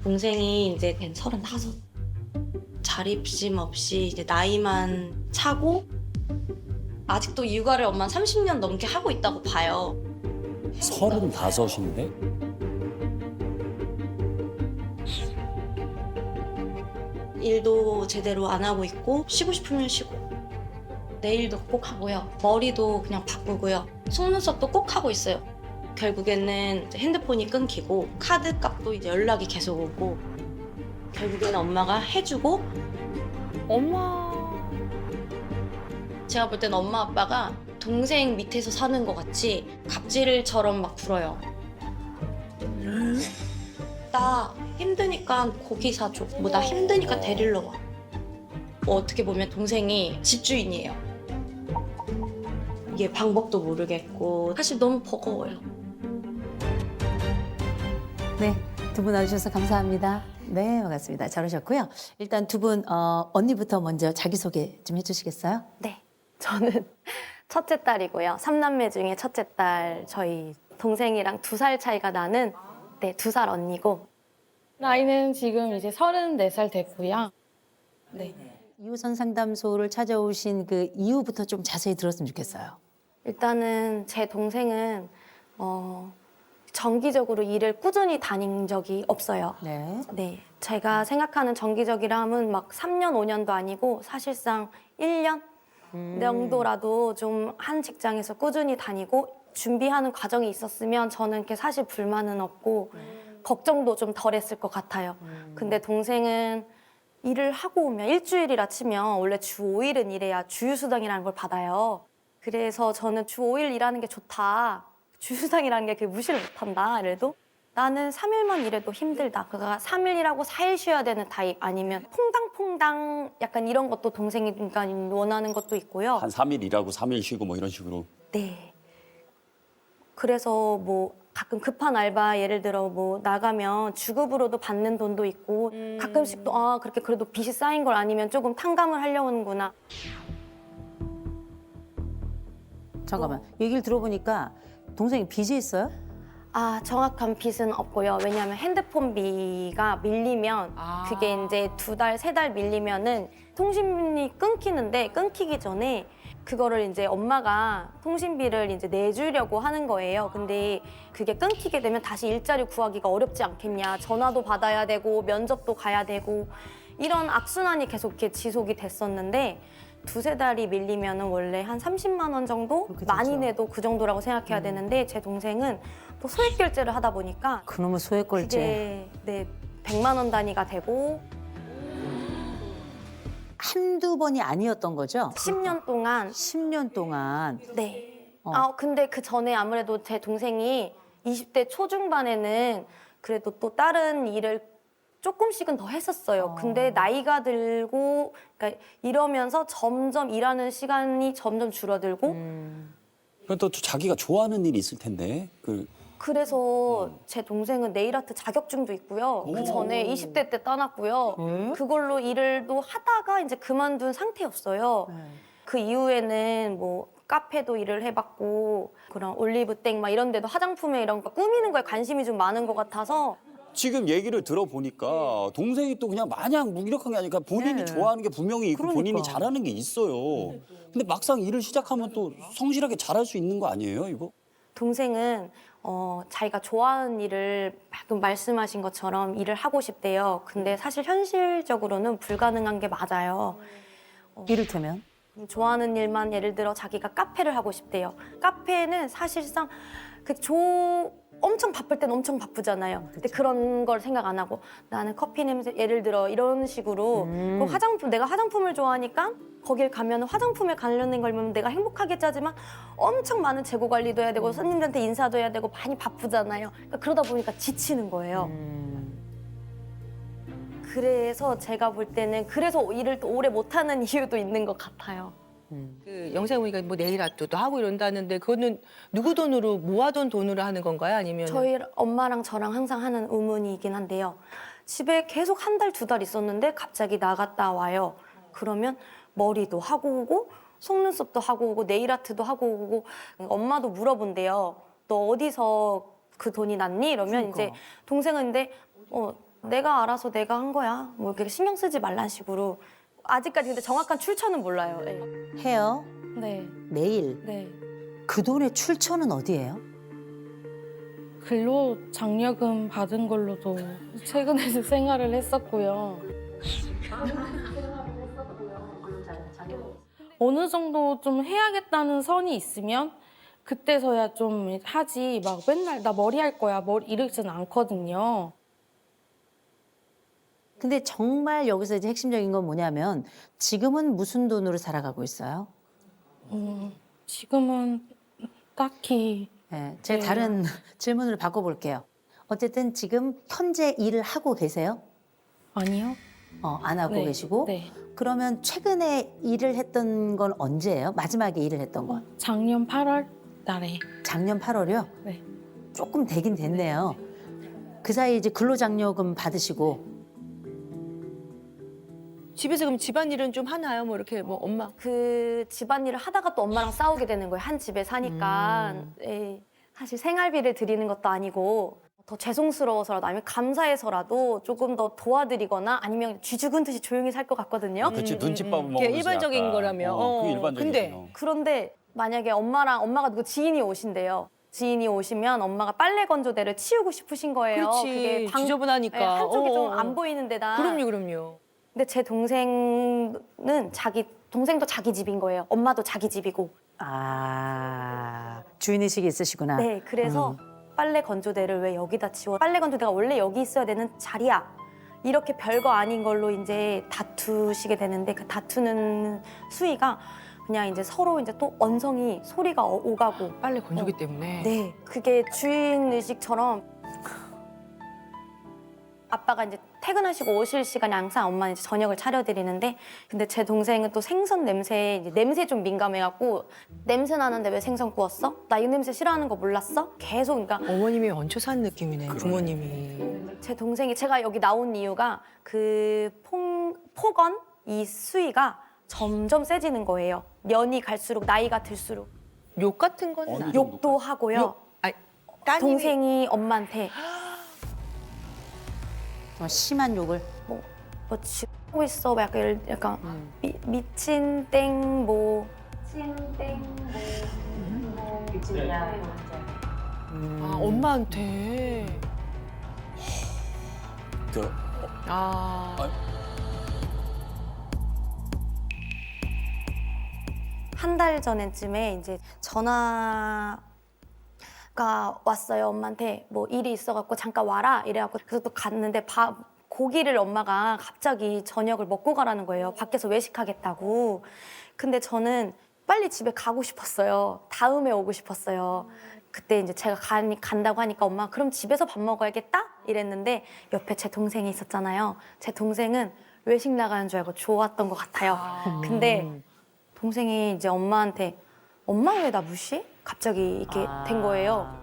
동생이 이제 35. 자립심 없이 이제 나이만 차고 아직도 육아를 엄마 30년 넘게 하고 있다고 봐요. 35인데? 일도 제대로 안 하고 있고 쉬고 싶으면 쉬고 네일도 꼭 하고요. 머리도 그냥 바꾸고요. 속눈썹도 꼭 하고 있어요. 결국에는 이제 핸드폰이 끊기고 카드 값도 이제 연락이 계속 오고 결국에는 엄마가 해주고 엄마. 제가 볼 때는 엄마 아빠가 동생 밑에서 사는 것 같이 갑질처럼 막 굴어요. 나 힘드니까 고기 사줘. 뭐 나 힘드니까 데리러 와. 뭐 어떻게 보면 동생이 집주인이에요. 이게 방법도 모르겠고 사실 너무 버거워요. 네, 두 분 와주셔서 감사합니다. 네, 반갑습니다. 잘 오셨고요. 일단 두 분 언니부터 먼저 자기소개 좀 해주시겠어요? 네, 저는 첫째 딸이고요. 3남매 중에 첫째 딸, 저희 동생이랑 2살 차이가 나는 2살 언니고. 나이는 지금 이제 34살 됐고요. 네. 이호선 상담소를 찾아오신 그 이유부터 좀 자세히 들었으면 좋겠어요. 일단은 제 동생은 정기적으로 일을 꾸준히 다닌 적이 없어요. 네. 네, 제가 생각하는 정기적이라 하면 막 3년, 5년도 아니고 사실상 1년 정도라도 좀 한 직장에서 꾸준히 다니고 준비하는 과정이 있었으면 저는 이렇게 사실 불만은 없고 걱정도 좀 덜했을 것 같아요. 근데 동생은 일을 하고 오면 일주일이라 치면 원래 주 5일은 일해야 주휴수당이라는 걸 받아요. 그래서 저는 주 5일 일하는 게 좋다. 주휴수당이라는 게 그게 무시를 못한다. 이래도 나는 3일만 일해도 힘들다. 그가 3일 일하고 4일 쉬어야 되는 타입 아니면 퐁당퐁당 약간 이런 것도 동생이 원하는 것도 있고요. 한 3일 일하고 3일 쉬고 뭐 이런 식으로. 네. 그래서 뭐 가끔 급한 알바 예를 들어 뭐 나가면 주급으로도 받는 돈도 있고 가끔씩 또 그렇게 그래도 빚이 쌓인 걸 아니면 조금 탕감을 하려는구나. 잠깐만, 얘기를 들어보니까 동생이 빚이 있어요? 정확한 빚은 없고요. 왜냐하면 핸드폰비가 밀리면 그게 이제 2달, 3달 밀리면은 통신이 끊기는데 끊기기 전에 그거를 이제 엄마가 통신비를 이제 내주려고 하는 거예요. 근데 그게 끊기게 되면 다시 일자리 구하기가 어렵지 않겠냐. 전화도 받아야 되고 면접도 가야 되고 이런 악순환이 계속 이렇게 지속이 됐었는데 2~3달이 밀리면은 원래 한 30만 원 정도? 그렇게 많이 되죠. 내도 그 정도라고 생각해야 되는데 제 동생은 또 소액 결제를 하다 보니까 그놈의 소액걸제. 그게 100만 원 단위가 되고 한두 번이 아니었던 거죠? 10년 동안 10년 동안. 네. 어. 근데 그 전에 아무래도 제 동생이 20대 초중반에는 그래도 또 다른 일을 조금씩은 더 했었어요. 근데 나이가 들고 그러니까 이러면서 점점 일하는 시간이 점점 줄어들고 그럼 또 자기가 좋아하는 일이 있을 텐데. 그래서 제 동생은 네일아트 자격증도 있고요. 그 전에 20대 때 따놨고요. 그걸로 일을 또 하다가 이제 그만둔 상태였어요. 그 이후에는 뭐 카페도 일을 해봤고 그런 올리브땡 막 이런 데도 화장품에 이런 거 꾸미는 거에 관심이 좀 많은 것 같아서 지금 얘기를 들어보니까 동생이 또 그냥 마냥 무기력한 게 아니라 본인이 네. 좋아하는 게 분명히 있고 그러니까. 본인이 잘하는 게 있어요. 근데 막상 일을 시작하면 또 성실하게 잘할 수 있는 거 아니에요, 이거? 동생은 자기가 좋아하는 일을 방금 말씀하신 것처럼 일을 하고 싶대요. 근데 사실 현실적으로는 불가능한 게 맞아요. 이를테면? 좋아하는 일만 예를 들어 자기가 카페를 하고 싶대요. 카페는 사실상 엄청 바쁠 땐 엄청 바쁘잖아요. 근데 그런 걸 생각 안 하고 나는 커피 냄새 예를 들어 이런 식으로 그 내가 화장품을 좋아하니까 거길 가면 화장품에 관련된 걸면 내가 행복하겠지 하지만 엄청 많은 재고 관리도 해야 되고 손님들한테 인사도 해야 되고 많이 바쁘잖아요. 그러니까 그러다 보니까 지치는 거예요. 그래서 제가 볼 때는 그래서 일을 또 오래 못하는 이유도 있는 것 같아요. 그 영상 보니까 뭐 네일 아트도 하고 이런다는데 그거는 누구 돈으로 모아둔 돈으로 하는 건가요? 아니면 저희 엄마랑 저랑 항상 하는 의문이긴 한데요. 집에 계속 1달, 2달 있었는데 갑자기 나갔다 와요. 그러면 머리도 하고 오고 속눈썹도 하고 오고 네일 아트도 하고 오고 엄마도 물어본대요. 너 어디서 그 돈이 났니? 이러면 그러니까. 이제 동생은 근데 내가 알아서 내가 한 거야. 뭐 이렇게 신경 쓰지 말란 식으로. 아직까지 근데 정확한 출처는 몰라요. 예. 헤어, 네, 네일. 네. 그 돈의 출처는 어디예요? 근로장려금 받은 걸로도 최근에 생활을 했었고요. 어느 정도 좀 해야겠다는 선이 있으면 그때서야 좀 하지 막 맨날 나 머리 할 거야 머리 이러지는 않거든요. 근데 정말 여기서 이제 핵심적인 건 뭐냐면 지금은 무슨 돈으로 살아가고 있어요? 지금은 딱히 네, 제가 네. 다른 질문을 바꿔볼게요. 어쨌든 지금 현재 일을 하고 계세요? 아니요. 안 하고 네, 계시고? 네. 그러면 최근에 일을 했던 건 언제예요? 마지막에 일을 했던 건? 작년 8월 달에. 작년 8월이요? 네. 조금 되긴 됐네요. 그 사이에 이제 근로장려금 받으시고 집에서 그럼 집안일은 좀 하나요? 뭐 이렇게 뭐 엄마. 그 집안일을 하다가 또 엄마랑 싸우게 되는 거예요. 한 집에 사니까. 예. 사실 생활비를 드리는 것도 아니고 더 죄송스러워서라도 아니면 감사해서라도 조금 더 도와드리거나 아니면 쥐 죽은 듯이 조용히 살 것 같거든요. 그치 눈칫밥을 그게 먹으면서 일반적인 약간. 거라며. 그게 일반적이죠. 근데 그런데 만약에 엄마가 누구 지인이 오신대요. 지인이 오시면 엄마가 빨래 건조대를 치우고 싶으신 거예요. 그렇지. 지저분하니까. 예, 한쪽이 좀 어. 안 보이는 데다. 그럼요. 근데 제 동생도 자기 집인 거예요. 엄마도 자기 집이고. 주인의식이 있으시구나. 네, 그래서 빨래 건조대를 왜 여기다 치워? 빨래 건조대가 원래 여기 있어야 되는 자리야. 이렇게 별거 아닌 걸로 이제 다투시게 되는데 그 다투는 수위가 그냥 이제 서로 이제 또 언성이 소리가 오가고. 빨래 건조기 때문에. 네, 그게 주인 의식처럼 아빠가 이제 퇴근하시고 오실 시간에 항상 엄마는 이제 저녁을 차려드리는데 근데 제 동생은 또 생선 냄새에 이제 냄새 좀 민감해갖고 냄새 나는데 왜 생선 구웠어? 나 이 냄새 싫어하는 거 몰랐어? 계속 그러니까 어머님이 얹혀 산 느낌이네. 부모님이. 제 동생이 제가 여기 나온 이유가 그 폭언 이 수위가 점점 세지는 거예요. 년이 갈수록 나이가 들수록 욕 같은 건 어느 나. 정도? 욕도 하고요. 욕. 아니, 따님이 동생이 엄마한테 정말 심한 욕을. 뭐 지금 하고 있어? 뭐 약간 미친 땡뭐 아, 엄마한테. 그, 아. 한 달 전쯤에 이제 전화가 왔어요. 엄마한테 뭐 일이 있어갖고 잠깐 와라 이래갖고 그래서 또 갔는데 고기를 엄마가 갑자기 저녁을 먹고 가라는 거예요. 밖에서 외식하겠다고. 근데 저는 빨리 집에 가고 싶었어요. 다음에 오고 싶었어요. 그때 이제 제가 간다고 하니까 엄마 그럼 집에서 밥 먹어야겠다 이랬는데 옆에 제 동생이 있었잖아요. 제 동생은 외식 나가는 줄 알고 좋았던 것 같아요. 근데 동생이 이제 엄마한테 엄마 왜 나 무시해? 갑자기 이렇게 된 거예요.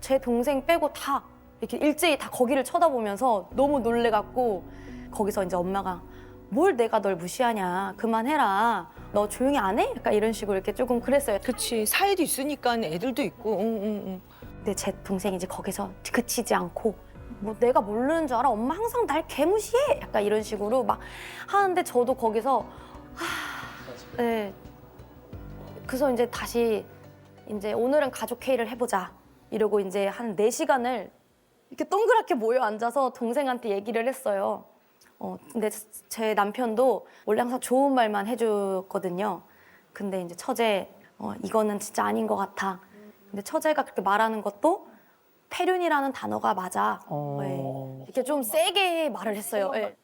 제 동생 빼고 다 이렇게 일제히 다 거기를 쳐다보면서 너무 놀래갖고 거기서 이제 엄마가 뭘 내가 널 무시하냐 그만해라 너 조용히 안 해? 약간 이런 식으로 이렇게 조금 그랬어요. 그치. 사이도 있으니까 애들도 있고. 근데 제 동생이 이제 거기서 그치지 않고 뭐 내가 모르는 줄 알아? 엄마 항상 날 개무시해? 약간 이런 식으로 막 하는데 저도 거기서 네. 그래서 이제 다시 이제 오늘은 가족 회의를 해보자 이러고 이제 한 4시간을 이렇게 동그랗게 모여 앉아서 동생한테 얘기를 했어요. 근데 제 남편도 원래 항상 좋은 말만 해줬거든요. 근데 이제 처제 이거는 진짜 아닌 것 같아. 근데 처제가 그렇게 말하는 것도 폐륜이라는 단어가 맞아. 네. 이렇게 좀 세게 말을 했어요. 네.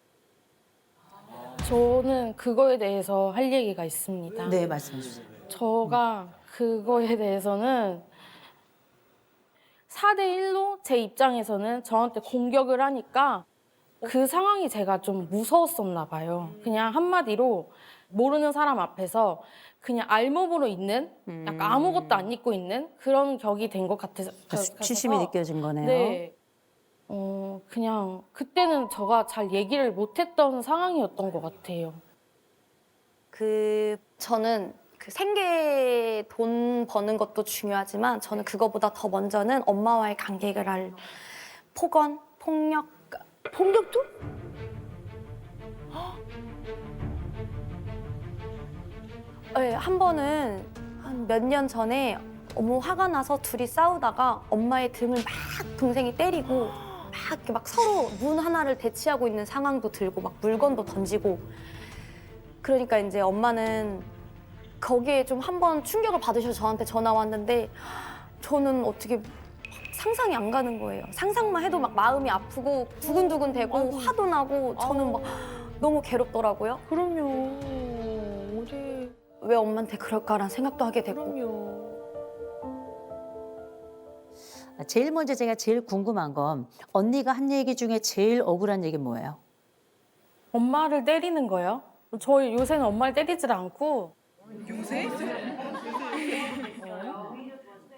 저는 그거에 대해서 할 얘기가 있습니다. 네, 말씀해 주세요. 저가 그거에 대해서는 4대 1로 제 입장에서는 저한테 공격을 하니까 그 상황이 제가 좀 무서웠었나 봐요. 그냥 한마디로 모르는 사람 앞에서 그냥 알몸으로 있는 약간 아무것도 안 입고 있는 그런 격이 된 것 같아서 수치심이 느껴진 거네요. 네. 그냥 그때는 저가 잘 얘기를 못했던 상황이었던 것 같아요. 저는 그 생계 돈 버는 것도 중요하지만 저는 그거보다 더 먼저는 엄마와의 관계를 폭언, 폭력 폭력도? 네, 한 번은 한 몇 년 전에 너무 화가 나서 둘이 싸우다가 엄마의 등을 막 동생이 때리고 막 이렇게 막 서로 문 하나를 대치하고 있는 상황도 들고 막 물건도 던지고 그러니까 이제 엄마는 거기에 좀 한 번 충격을 받으셔서 저한테 전화 왔는데 저는 어떻게 상상이 안 가는 거예요. 상상만 해도 막 마음이 아프고 두근두근 되고 화도 나고 저는 막 너무 괴롭더라고요. 그럼요. 어제 왜 엄마한테 그럴까라는 생각도 하게 되고. 그럼요. 제일 먼저 제가 제일 궁금한 건 언니가 한 얘기 중에 제일 억울한 얘기 뭐예요? 엄마를 때리는 거예요. 저희 요새는 엄마를 때리질 않고. 요새?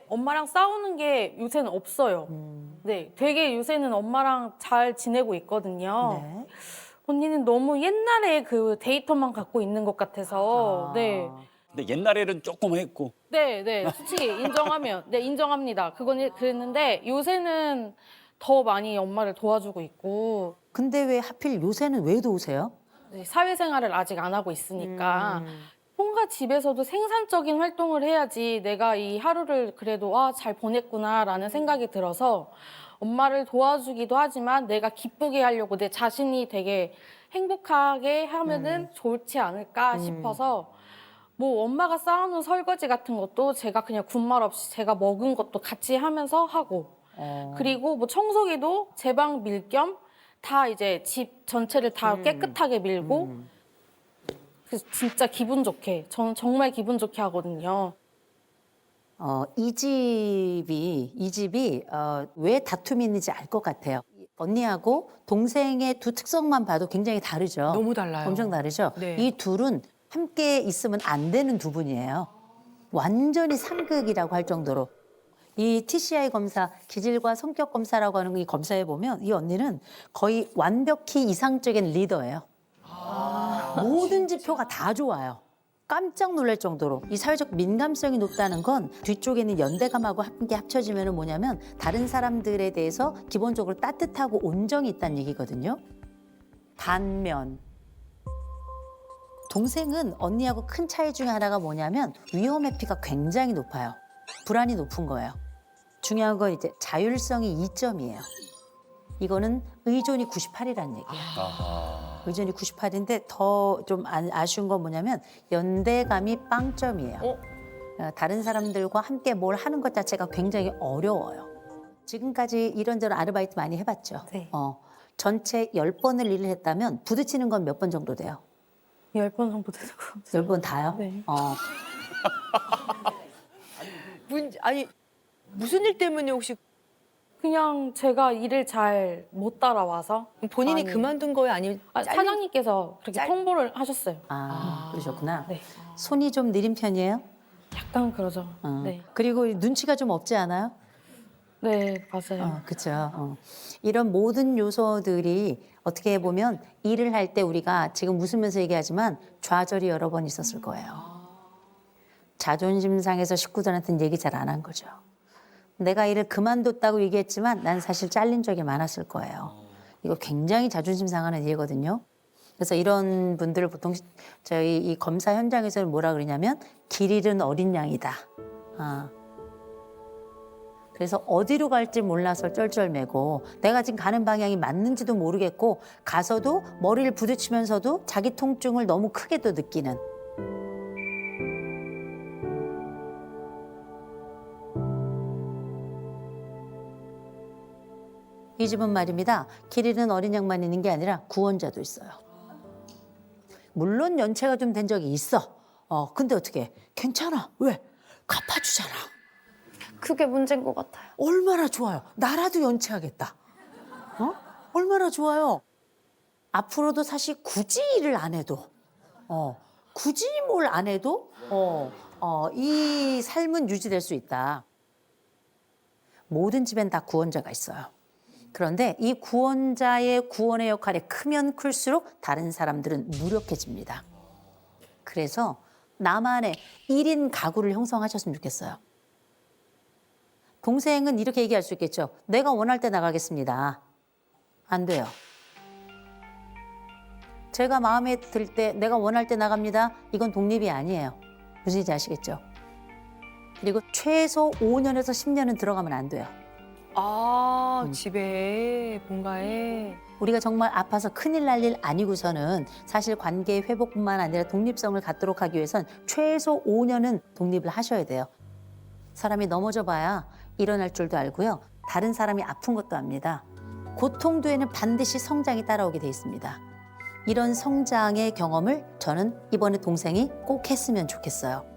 엄마랑 싸우는 게 요새는 없어요. 네, 되게 요새는 엄마랑 잘 지내고 있거든요. 네. 언니는 너무 옛날에 그 데이터만 갖고 있는 것 같아서. 네. 근데 옛날에는 조금 했고. 네, 네. 솔직히 인정하면. 네, 인정합니다. 그건 그랬는데 요새는 더 많이 엄마를 도와주고 있고. 근데 왜 하필 요새는 왜 도우세요? 네, 사회생활을 아직 안 하고 있으니까 뭔가 집에서도 생산적인 활동을 해야지 내가 이 하루를 그래도 잘 보냈구나라는 생각이 들어서 엄마를 도와주기도 하지만 내가 기쁘게 하려고 내 자신이 되게 행복하게 하면은 좋지 않을까 싶어서 뭐 엄마가 쌓아놓은 설거지 같은 것도 제가 그냥 군말 없이 제가 먹은 것도 같이 하면서 하고 그리고 뭐 청소기도 제 방 밀 겸 다 이제 집 전체를 다 깨끗하게 밀고 그래서 진짜 기분 좋게 저는 정말 기분 좋게 하거든요. 이 집이 왜 다툼이 있는지 알 것 같아요. 언니하고 동생의 두 특성만 봐도 굉장히 다르죠. 너무 달라요. 엄청 다르죠. 네. 이 둘은 함께 있으면 안 되는 두 분이에요. 완전히 상극이라고 할 정도로. 이 TCI 검사, 기질과 성격 검사라고 하는 이 검사에 보면 이 언니는 거의 완벽히 이상적인 리더예요. 뭐든지 표가 다 좋아요. 깜짝 놀랄 정도로 이 사회적 민감성이 높다는 건 뒤쪽에 있는 연대감하고 함께 합쳐지면 뭐냐면 다른 사람들에 대해서 기본적으로 따뜻하고 온정이 있다는 얘기거든요. 반면 동생은 언니하고 큰 차이 중에 하나가 뭐냐면 위험 회피가 굉장히 높아요. 불안이 높은 거예요. 중요한 건 이제 자율성이 2점이에요. 이거는 의존이 98이라는 얘기예요. 아하. 의존이 98인데 더 좀 아쉬운 건 뭐냐면 연대감이 0점이에요. 다른 사람들과 함께 뭘 하는 것 자체가 굉장히 어려워요. 지금까지 이런저런 아르바이트 많이 해봤죠. 네. 전체 10번을 일을 했다면 부딪히는 건 몇 번 정도 돼요? 10번 정도 되는 것 같아요. 10번 다요? 네. 아니 무슨 일 때문에 혹시 그냥 제가 일을 잘 못 따라와서 본인이 아니. 그만둔 거예요? 아니면 사장님께서 그렇게 통보를 하셨어요. 그러셨구나. 네. 손이 좀 느린 편이에요? 약간 그러죠. 네. 그리고 눈치가 좀 없지 않아요? 네, 맞아요. 그렇죠. 이런 모든 요소들이 어떻게 보면 일을 할 때 우리가 지금 웃으면서 얘기하지만 좌절이 여러 번 있었을 거예요. 자존심 상해서 식구들한테는 얘기 잘 안 한 거죠. 내가 일을 그만뒀다고 얘기했지만 난 사실 잘린 적이 많았을 거예요. 이거 굉장히 자존심 상하는 일이거든요. 그래서 이런 분들을 보통 저희 이 검사 현장에서는 뭐라 그러냐면 길 잃은 어린 양이다. 그래서 어디로 갈지 몰라서 쩔쩔매고 내가 지금 가는 방향이 맞는지도 모르겠고 가서도 머리를 부딪히면서도 자기 통증을 너무 크게 또 느끼는. 이 집은 말입니다. 길 잃은 어린 양만 있는 게 아니라 구원자도 있어요. 물론 연체가 좀 된 적이 있어. 근데 어떻게? 괜찮아. 왜? 갚아주잖아. 그게 문제인 것 같아요. 얼마나 좋아요. 나라도 연체하겠다. 얼마나 좋아요. 앞으로도 사실 굳이 일을 안 해도, 굳이 뭘 안 해도, 이 삶은 유지될 수 있다. 모든 집엔 다 구원자가 있어요. 그런데 이 구원자의 구원의 역할이 크면 클수록 다른 사람들은 무력해집니다. 그래서 나만의 1인 가구를 형성하셨으면 좋겠어요. 동생은 이렇게 얘기할 수 있겠죠. 내가 원할 때 나가겠습니다. 안 돼요. 제가 마음에 들 때, 내가 원할 때 나갑니다. 이건 독립이 아니에요. 무슨 얘기인지 아시겠죠? 그리고 최소 5년에서 10년은 들어가면 안 돼요. 아, 집에, 본가에. 우리가 정말 아파서 큰일 날 일 아니고서는 사실 관계 회복뿐만 아니라 독립성을 갖도록 하기 위해선 최소 5년은 독립을 하셔야 돼요. 사람이 넘어져 봐야 일어날 줄도 알고요. 다른 사람이 아픈 것도 압니다. 고통 뒤에는 반드시 성장이 따라오게 돼 있습니다. 이런 성장의 경험을 저는 이번에 동생이 꼭 했으면 좋겠어요.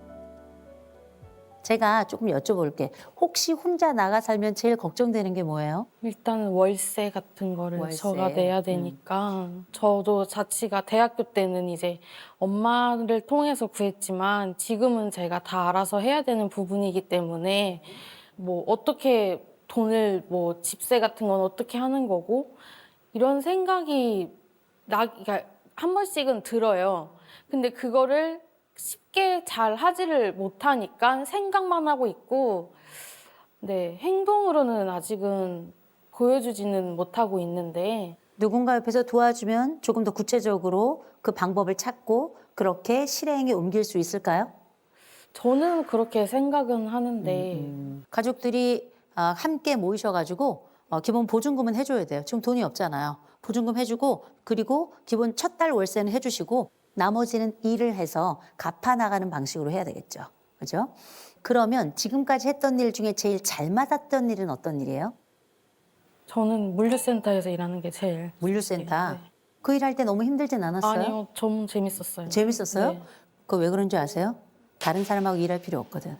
제가 조금 여쭤볼게. 혹시 혼자 나가 살면 제일 걱정되는 게 뭐예요? 일단은 월세 같은 거를 월세. 저가 내야 되니까 저도 자취가 대학교 때는 이제 엄마를 통해서 구했지만 지금은 제가 다 알아서 해야 되는 부분이기 때문에 뭐 어떻게 돈을 뭐 집세 같은 건 어떻게 하는 거고 이런 생각이 그러니까 한 번씩은 들어요. 근데 그거를 쉽게 잘 하지를 못하니까 생각만 하고 있고, 네, 행동으로는 아직은 보여주지는 못하고 있는데, 누군가 옆에서 도와주면 조금 더 구체적으로 그 방법을 찾고 그렇게 실행에 옮길 수 있을까요? 저는 그렇게 생각은 하는데, 가족들이 함께 모이셔가지고 기본 보증금은 해줘야 돼요. 지금 돈이 없잖아요. 보증금 해주고 그리고 기본 첫 달 월세는 해주시고 나머지는 일을 해서 갚아 나가는 방식으로 해야 되겠죠. 그죠? 그러면 지금까지 했던 일 중에 제일 잘 맞았던 일은 어떤 일이에요? 저는 물류센터에서 일하는 게 제일. 물류센터. 네. 그 일 할 때 너무 힘들진 않았어요? 아니요, 좀 재밌었어요. 재밌었어요? 네. 그거 왜 그런 줄 아세요? 다른 사람하고 일할 필요 없거든.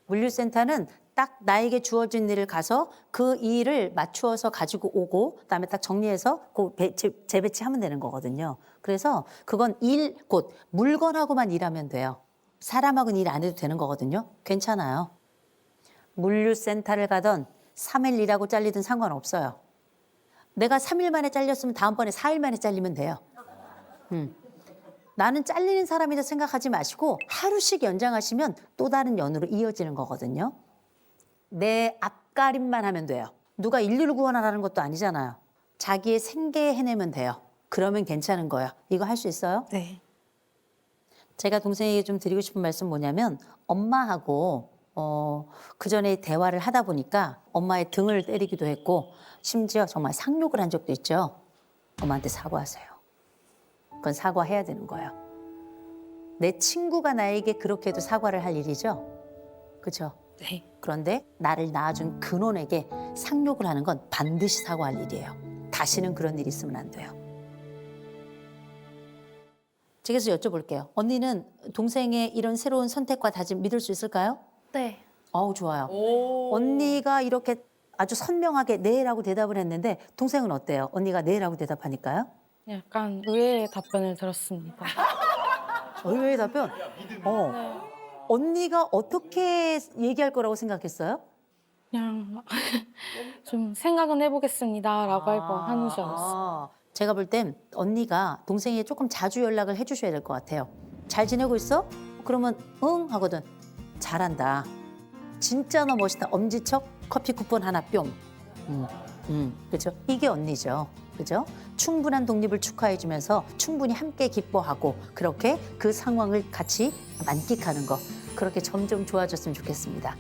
물류센터는 딱 나에게 주어진 일을 가서 그 일을 맞추어서 가지고 오고 그다음에 딱 정리해서 그 재배치하면 되는 거거든요. 그래서 그건 일, 곧 물건하고만 일하면 돼요. 사람하고는 일 안 해도 되는 거거든요. 괜찮아요. 물류센터를 가던 3일 일하고 잘리든 상관없어요. 내가 3일 만에 잘렸으면 다음번에 4일 만에 잘리면 돼요. 나는 잘리는 사람이라 생각하지 마시고 하루씩 연장하시면 또 다른 연으로 이어지는 거거든요. 내 앞가림만 하면 돼요. 누가 119 하라는 것도 아니잖아요. 자기의 생계 해내면 돼요. 그러면 괜찮은 거예요. 이거 할 수 있어요? 네. 제가 동생에게 좀 드리고 싶은 말씀 뭐냐면 엄마하고 그전에 대화를 하다 보니까 엄마의 등을 때리기도 했고 심지어 정말 상욕을 한 적도 있죠. 엄마한테 사과하세요. 그건 사과해야 되는 거예요. 내 친구가 나에게 그렇게 해도 사과를 할 일이죠. 그렇죠? 네. 그런데 나를 낳아준 근원에게 상욕을 하는 건 반드시 사과할 일이에요. 다시는 그런 일이 있으면 안 돼요. 제가 그래서 여쭤볼게요. 언니는 동생의 이런 새로운 선택과 다짐 믿을 수 있을까요? 네. 어우, 좋아요. 언니가 이렇게 아주 선명하게 네라고 대답을 했는데 동생은 어때요? 언니가 네라고 대답하니까요? 약간 의외의 답변을 들었습니다. 의외의 답변? 언니가 어떻게 얘기할 거라고 생각했어요? 그냥 좀 생각은 해보겠습니다라고 하는 줄 알았어요. 제가 볼 땐 언니가 동생이 조금 자주 연락을 해주셔야 될 것 같아요. 잘 지내고 있어? 그러면 응 하거든. 잘한다. 진짜 너 멋있다. 엄지척 커피 쿠폰 하나 뿅. 그렇죠? 이게 언니죠. 그죠? 충분한 독립을 축하해주면서 충분히 함께 기뻐하고 그렇게 그 상황을 같이 만끽하는 거. 그렇게 점점 좋아졌으면 좋겠습니다.